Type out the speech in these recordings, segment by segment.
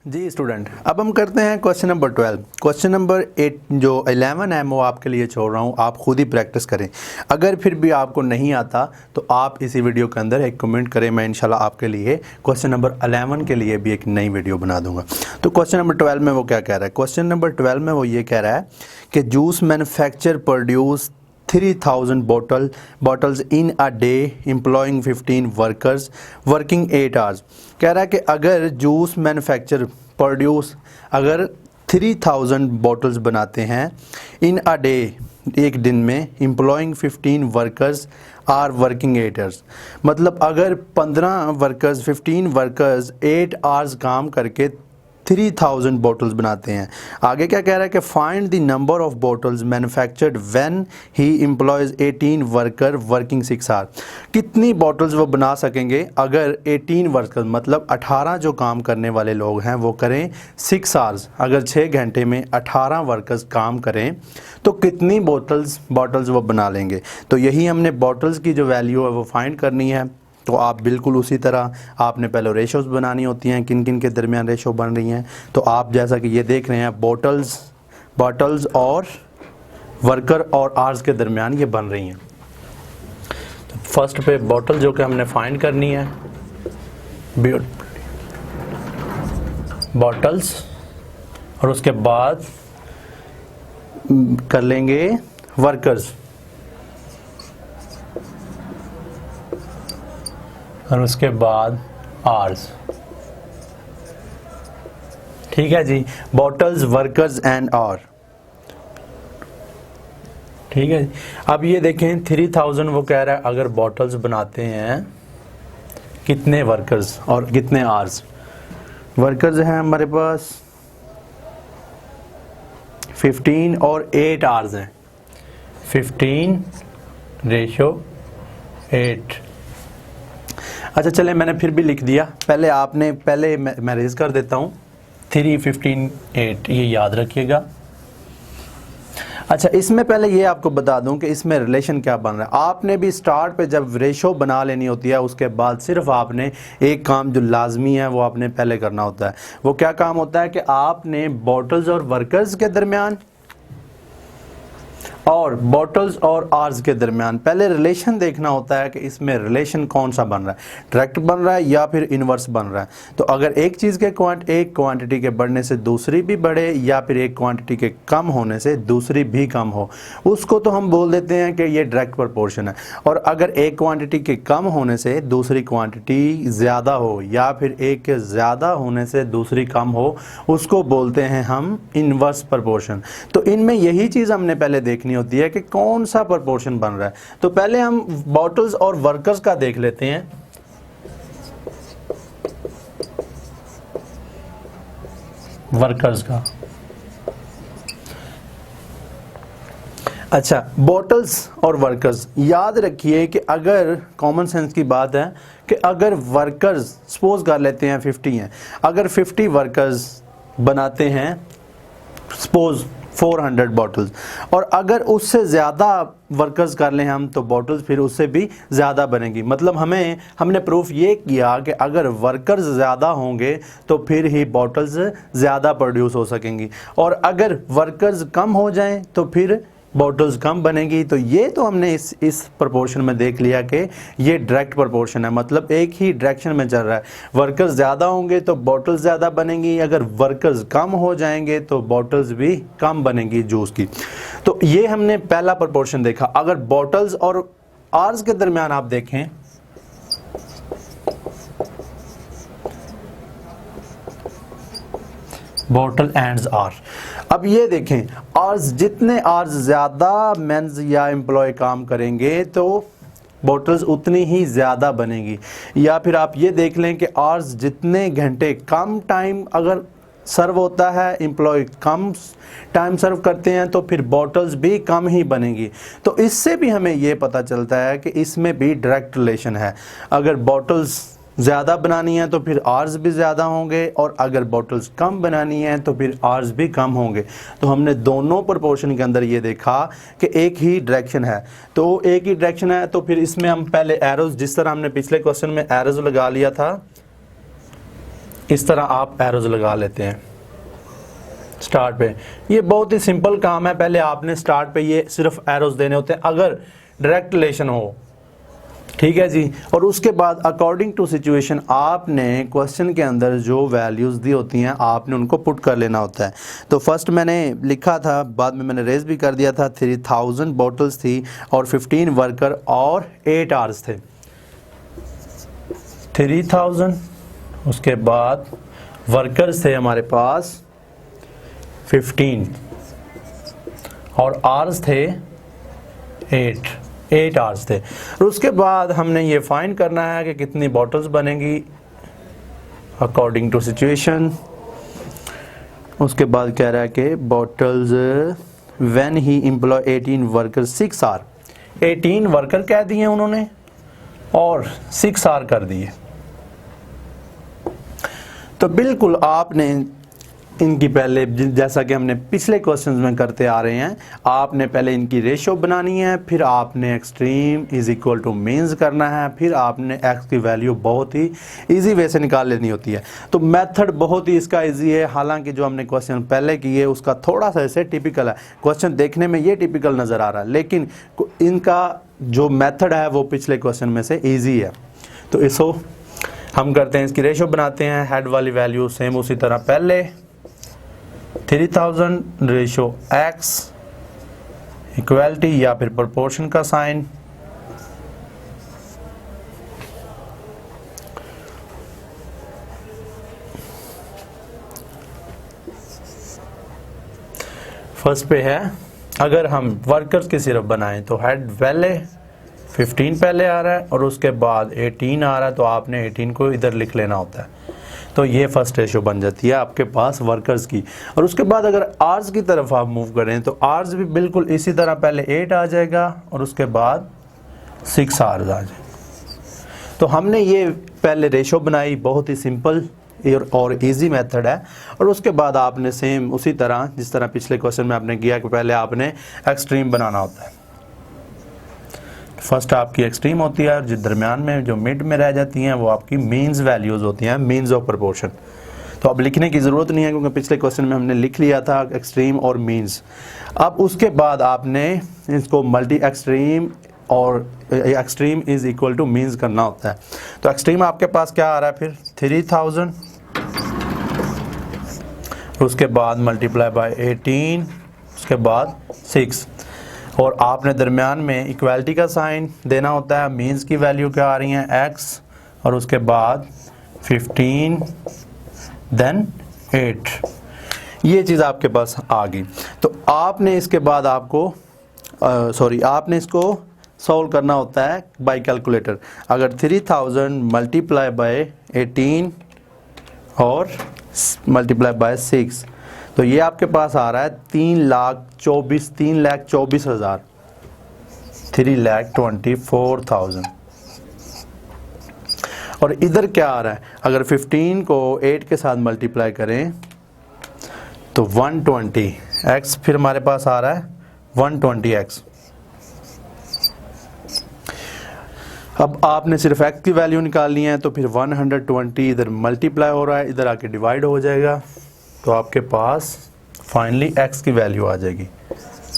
जी student, अब हम करते हैं क्वेश्चन नंबर 12। क्वेश्चन नंबर 8 जो 11 है वो आपके लिए छोड़ रहा हूँ, आप खुद ही प्रैक्टिस करें। अगर फिर भी आपको नहीं आता तो आप इसी वीडियो के अंदर एक कमेंट करें, मैं इंशाल्लाह आपके लिए क्वेश्चन नंबर 11 के लिए भी एक नई वीडियो बना दूंगा। तो क्वेश्चन नंबर 12 में वो क्या कह रहा है? क्वेश्चन नंबर 12 में वो ये कह रहा है कि juice manufacture produce 3000 bottles in a day employing 15 workers working 8 hours। कह रहा है कि अगर जूस मैन्युफैक्चर प्रोड्यूस अगर 3000 बॉटल्स बनाते हैं इन अ डे, एक दिन में, employing 15 workers are working 8 hours, मतलब अगर 15 वर्कर्स 15 वर्कर्स 8 आवर्स काम करके 3000 बॉटल्स बनाते हैं। आगे क्या कह रहा है कि find the number of bottles manufactured when he employs 18 worker working 6 hour. कितनी बॉटल्स वो बना सकेंगे अगर 18 वर्कर मतलब 18 जो काम करने वाले लोग हैं वो करें 6 आवर्स, अगर 6 घंटे में 18 वर्कर्स काम करें तो कितनी बॉटल्स वो बना लेंगे। तो यही हमने बॉटल्स की जो वैल्यू है वो फाइंड करनी है। तो आप बिल्कुल उसी तरह आपने पहले रेशोज़ बनानी होती हैं, किन किन के दरमियान रेशो बन रही हैं। तो आप जैसा कि ये देख रहे हैं बॉटल्स और वर्कर और आवर्स के दरमियान ये बन रही हैं। तो फर्स्ट पे बॉटल जो कि हमने फाइंड करनी है, बॉटल्स, और उसके बाद कर लेंगे वर्कर्स, और उसके बाद आर्स। ठीक है जी, बॉटल्स, वर्कर्स एंड आर। ठीक है जी, अब ये देखें 3000 वो कह रहा है अगर बॉटल्स बनाते हैं कितने वर्कर्स और कितने आर्स। वर्कर्स हैं हमारे पास 15 और 8 आवर्स हैं, 15:8। अच्छा चलें, मैंने फिर भी लिख दिया, पहले मैं रेज कर देता हूँ 3, 15, 8, ये याद रखिएगा। अच्छा, इसमें पहले ये आपको बता दूं कि इसमें रिलेशन क्या बन रहा है। आपने भी स्टार्ट पे जब रेशो बना लेनी होती है उसके बाद सिर्फ आपने एक काम जो लाजमी है वो आपने पहले करना होता है। वो क्या काम होता है कि आपने बॉटल्स और वर्कर्स के दरमियान और बॉटल्स और आर्स के दरमियान पहले रिलेशन देखना होता है कि इसमें रिलेशन कौन सा बन रहा है, डायरेक्ट बन रहा है या फिर इनवर्स बन रहा है। तो अगर एक चीज़ के एक क्वांटिटी के बढ़ने से दूसरी भी बढ़े या फिर एक क्वांटिटी के कम होने से दूसरी भी कम हो, उसको तो हम बोल देते हैं कि ये डायरेक्ट प्रोपोर्शन है। और अगर एक क्वांटिटी के कम होने से दूसरी क्वांटिटी ज़्यादा हो या फिर एक के ज़्यादा होने से दूसरी कम हो, उसको बोलते हैं हम इनवर्स प्रोपोर्शन। तो इनमें यही चीज़ हमने पहले देखनी होती है कि कौन सा प्रोपोर्शन बन रहा है। तो पहले हम बॉटल्स और वर्कर्स का देख लेते हैं। वर्कर्स का, अच्छा, बॉटल्स और वर्कर्स, याद रखिए कि अगर कॉमन सेंस की बात है कि अगर वर्कर्स सपोज कर लेते हैं 50 हैं, अगर 50 वर्कर्स बनाते हैं सपोज 400 बॉटल्स, और अगर उससे ज़्यादा वर्कर्स कर लें हम तो बॉटल्स फिर उससे भी ज़्यादा बनेगी। मतलब हमने प्रूफ ये किया कि अगर वर्कर्स ज़्यादा होंगे तो फिर ही बॉटल्स ज़्यादा प्रोड्यूस हो सकेंगी, और अगर वर्कर्स कम हो जाएं तो फिर बॉटल्स कम बनेगी। तो ये तो हमने इस प्रोपोर्शन में देख लिया कि ये डायरेक्ट प्रोपोर्शन है, मतलब एक ही डायरेक्शन में चल रहा है। वर्कर्स ज़्यादा होंगे तो बॉटल्स ज़्यादा बनेंगी, अगर वर्कर्स कम हो जाएंगे तो बॉटल्स भी कम बनेंगी जूस की। तो ये हमने पहला प्रोपोर्शन देखा। अगर बॉटल्स और आर्स के दरमियान आप देखें, बॉटल एंड आर, अब ये देखें आर्स, जितने आर्स ज़्यादा मेंस या एम्प्लॉय काम करेंगे तो बॉटल्स उतनी ही ज़्यादा बनेगी। या फिर आप ये देख लें कि आर्स जितने घंटे कम टाइम अगर सर्व होता है, एम्प्लॉय कम टाइम सर्व करते हैं तो फिर बॉटल्स भी कम ही बनेगी। तो इससे भी हमें ये पता चलता है कि इसमें भी डायरेक्ट रिलेशन है। अगर बॉटल्स ज़्यादा बनानी है तो फिर आर्स भी ज़्यादा होंगे, और अगर बॉटल्स कम बनानी है तो फिर आर्स भी कम होंगे। तो हमने दोनों प्रोपोर्शन के अंदर ये देखा कि एक ही डायरेक्शन है। तो एक ही डायरेक्शन है तो फिर इसमें हम पहले एरोज, जिस तरह हमने पिछले क्वेश्चन में एरोज लगा लिया था, इस तरह आप एरोज लगा लेते हैं स्टार्ट पे। ये बहुत ही सिंपल काम है, पहले आपने स्टार्ट पे ये सिर्फ एरोज देने होते हैं अगर डायरेक्ट रिलेशन हो, ठीक है जी। और उसके बाद अकॉर्डिंग टू सिचुएशन आपने क्वेश्चन के अंदर जो वैल्यूज़ दी होती हैं आपने उनको पुट कर लेना होता है। तो फर्स्ट मैंने लिखा था, बाद में मैंने रेज भी कर दिया था, 3000 बॉटल्स थी और 15 वर्कर और 8 आवर्स थे। 3000, उसके बाद वर्कर्स थे हमारे पास 15 और आवर्स थे 8 आवर्स थे। और उसके बाद हमने ये फाइंड करना है कि कितनी बॉटल्स बनेंगी अकॉर्डिंग टू सिचुएशन। उसके बाद कह रहा है कि bottles when he employ 18 worker 6 hour, 18 worker कह दिए उन्होंने और 6 आवर कर दिए। तो बिल्कुल आपने इनकी पहले, जैसा कि हमने पिछले क्वेश्चंस में करते आ रहे हैं, आपने पहले इनकी रेशो बनानी है, फिर आपने extreme is equal two means करना है, फिर आपने एक्स की वैल्यू बहुत ही इजी वे से निकाल लेनी होती है। तो मेथड बहुत ही इसका इजी है, हालांकि जो हमने क्वेश्चन पहले किए उसका थोड़ा सा ऐसे टिपिकल है, क्वेश्चन देखने में ये टिपिकल नज़र आ रहा है, लेकिन इनका जो मेथड है वो पिछले क्वेश्चन में से ईजी है। तो इसको हम करते हैं, इसकी रेशो बनाते हैं। हेड वाली वैल्यू सेम उसी तरह पहले 3000 रेशो x इक्वलिटी या फिर प्रोपोर्शन का साइन, फर्स्ट पे है अगर हम वर्कर्स की सिर्फ बनाएं तो हेड पहले 15 पहले आ रहा है और उसके बाद 18 आ रहा है, तो आपने 18 को इधर लिख लेना होता है। तो ये फर्स्ट रेशो बन जाती है आपके पास वर्कर्स की। और उसके बाद अगर आवर्स की तरफ आप मूव करें तो आवर्स भी बिल्कुल इसी तरह, पहले 8 आ जाएगा और उसके बाद 6 आवर्स आ जाएगा। तो हमने ये पहले रेशो बनाई, बहुत ही सिंपल और इजी मेथड है। और उसके बाद आपने सेम उसी तरह जिस तरह पिछले क्वेश्चन में आपने किया कि पहले आपने एक्सट्रीम बनाना होता है। फर्स्ट आपकी एक्सट्रीम होती है और जो दरमियान में जो मिड में रह जाती हैं वो आपकी मीन्स वैल्यूज़ होती हैं, मीन्स ऑफ प्रोपोर्शन। तो अब लिखने की ज़रूरत नहीं है क्योंकि पिछले क्वेश्चन में हमने लिख लिया था एक्सट्रीम और मीन्स। अब उसके बाद आपने इसको मल्टी एक्सट्रीम और extreme is equal two means करना होता है। तो एक्सट्रीम आपके पास क्या आ रहा है फिर 3000, उसके बाद मल्टीप्लाई बाय 18, उसके बाद 6 और आपने दरमियान में इक्वालिटी का साइन देना होता है। मीन्स की वैल्यू क्या आ रही है x और उसके बाद 15 देन 8, ये चीज़ आपके पास आ गई। तो आपने इसके बाद आपको आपने इसको सॉल्व करना होता है बाय कैलकुलेटर। अगर 3000 मल्टीप्लाई बाय 18 और मल्टीप्लाई बाय 6 तो ये आपके पास आ रहा है 3,24,000, 3,24,000। और इधर क्या आ रहा है, अगर 15 को 8 के साथ मल्टीप्लाई करें तो 120 x, फिर हमारे पास आ रहा है 120x। अब आपने सिर्फ x की वैल्यू निकालनी है, तो फिर 120 इधर मल्टीप्लाई हो रहा है, इधर आके डिवाइड हो जाएगा, तो आपके पास फाइनली x की वैल्यू आ जाएगी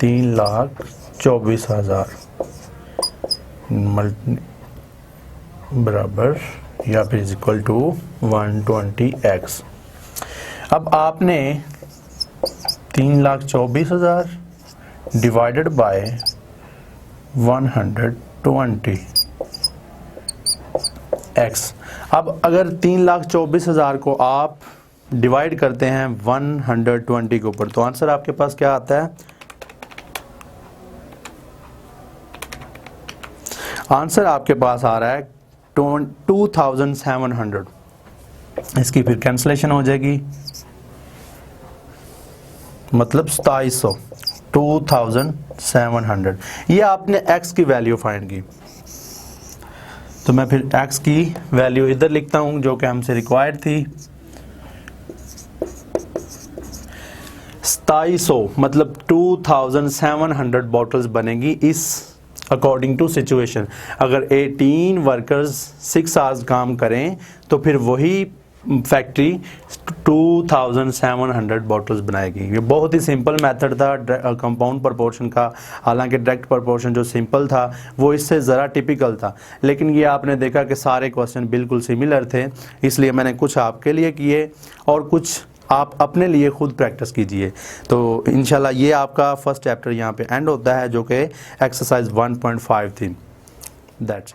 3,24,000 बराबर या फिर इज इक्वल टू 120x। अब आपने 3,24,000 डिवाइडेड बाय 120x। अब अगर 3,24,000 को आप डिवाइड करते हैं 120 के ऊपर, तो आंसर आपके पास क्या आता है, आंसर आपके पास आ रहा है 2700। इसकी फिर कैंसलेशन हो जाएगी, मतलब 2700, 2700। ये आपने x की वैल्यू फाइंड की। तो मैं फिर x की वैल्यू इधर लिखता हूं जो कि हमसे रिक्वायर्ड थी, 2700 मतलब 2700 बॉटल्स बनेगी इस अकॉर्डिंग टू सिचुएशन। अगर 18 वर्कर्स 6 आवर्स काम करें तो फिर वही फैक्ट्री 2700 बॉटल्स बनाएगी। ये बहुत ही सिंपल मेथड था कंपाउंड प्रोपोर्शन का, हालांकि डायरेक्ट प्रोपोर्शन जो सिंपल था वो इससे ज़रा टिपिकल था, लेकिन ये आपने देखा कि सारे क्वेश्चन बिल्कुल सिमिलर थे, इसलिए मैंने कुछ आपके लिए किए और कुछ आप अपने लिए खुद प्रैक्टिस कीजिए। तो इंशाल्लाह ये आपका फर्स्ट चैप्टर यहाँ पे एंड होता है, जो कि एक्सरसाइज 1.5 थी। दैट्स